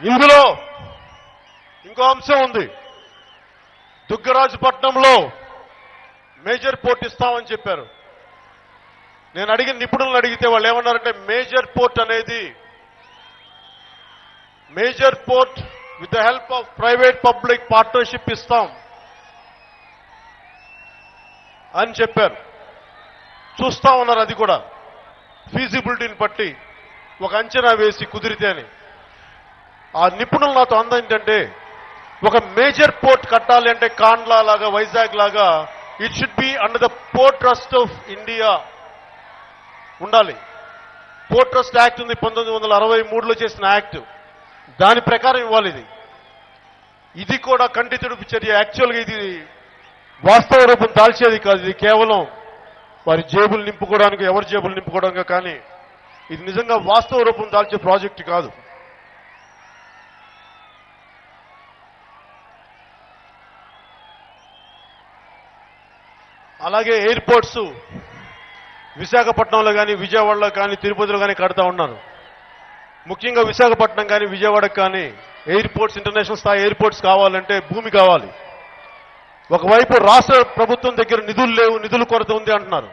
ఇందులో ఇంకో అంశం ఉంది. దుగ్గరాజపట్నంలో మేజర్ పోర్ట్ ఇస్తామని చెప్పారు. నేను అడిగిన నిపుణులను అడిగితే వాళ్ళు ఏమన్నారంటే మేజర్ పోర్ట్ అనేది major port with the help of private public partnership ఇస్తాం అని చెప్పారు. చూస్తా ఉన్నారు. అది కూడా ఫీజిబిలిటీని బట్టి ఒక అంచనా వేసి కుదిరితే అని. ఆ నిపుణులు నాతో అంద ఏంటంటే ఒక మేజర్ పోర్ట్ కట్టాలి అంటే కాండ్లా లాగా వైజాగ్ లాగా it should be under the port trust of India ఉండాలి. పోర్ట్ ట్రస్ట్ యాక్ట్ ఉంది 1963లో చేసిన యాక్ట్. దాని ప్రకారం ఇవ్వాలి. ఇది కూడా కంటి తుడుపు చర్య. యాక్చువల్గా ఇది వాస్తవ రూపం దాల్చేది కాదు. ఇది కేవలం వారి జేబులు నింపుకోవడానికి, ఎవరి జేబులు నింపుకోవడానికి, కానీ ఇది నిజంగా వాస్తవ రూపం దాల్చే ప్రాజెక్టు కాదు. అలాగే ఎయిర్పోర్ట్స్ విశాఖపట్నంలో కానీ, విజయవాడలో కానీ, తిరుపతిలో కానీ కడతా ఉన్నారు. ముఖ్యంగా విశాఖపట్నం కానీ, విజయవాడకు కానీ ఎయిర్పోర్ట్స్, ఇంటర్నేషనల్ స్థాయి ఎయిర్పోర్ట్స్ కావాలంటే భూమి కావాలి. ఒకవైపు రాష్ట్ర ప్రభుత్వం దగ్గర నిధులు లేవు, నిధుల కొరత ఉంది అంటున్నారు.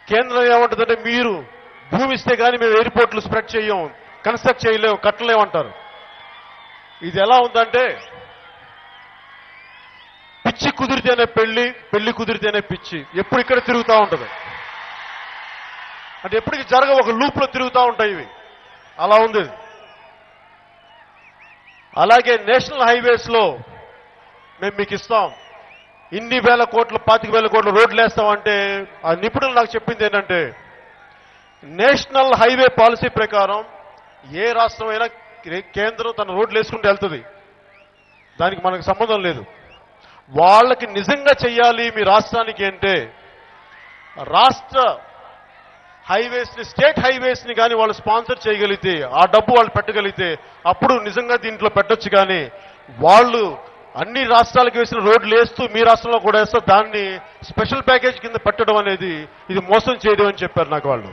కేంద్రం ఏమంటుందంటే మీరు భూమి ఇస్తే కానీ మేము ఎయిర్పోర్ట్లు స్ప్రెడ్ చేయం, కన్స్ట్రక్ట్ చేయలేము, కట్టలేమంటారు. ఇది ఎలా ఉందంటే పిచ్చి కుదిరితేనే పెళ్లి, పెళ్లి కుదిరితేనే పిచ్చి. ఎప్పుడు ఇక్కడ తిరుగుతూ ఉంటుంది. అంటే ఎప్పటికీ ఒక లూప్లో తిరుగుతూ ఉంటాయి ఇవి. అలా ఉంది. అలాగే నేషనల్ హైవేస్ లో మేము మీకు ఇస్తాం, ఇన్ని వేల కోట్లు, 25,000 కోట్ల రోడ్లు వేస్తామంటే ఆ నిపుణులు నాకు చెప్పింది ఏంటంటే నేషనల్ హైవే పాలసీ ప్రకారం ఏ రాష్ట్రమైనా కేంద్రం తన రోడ్లు వేసుకుంటూ వెళ్తుంది. దానికి మనకు సంబంధం లేదు. వాళ్ళకి నిజంగా చెయ్యాలి మీ రాష్ట్రానికి అంటే రాష్ట్ర హైవేస్ ని, స్టేట్ హైవేస్ ని కానీ వాళ్ళు స్పాన్సర్ చేయగలిగితే, ఆ డబ్బు వాళ్ళు పెట్టగలిగితే అప్పుడు నిజంగా దీంట్లో పెట్టొచ్చు. కానీ వాళ్ళు అన్ని రాష్ట్రాలకు వేసిన రోడ్లు వేస్తూ మీ రాష్ట్రంలో కూడా వేస్తూ దాన్ని స్పెషల్ ప్యాకేజ్ కింద పెట్టడం అనేది ఇది మోసం చేయడం అని చెప్పారు నాకు వాళ్ళు.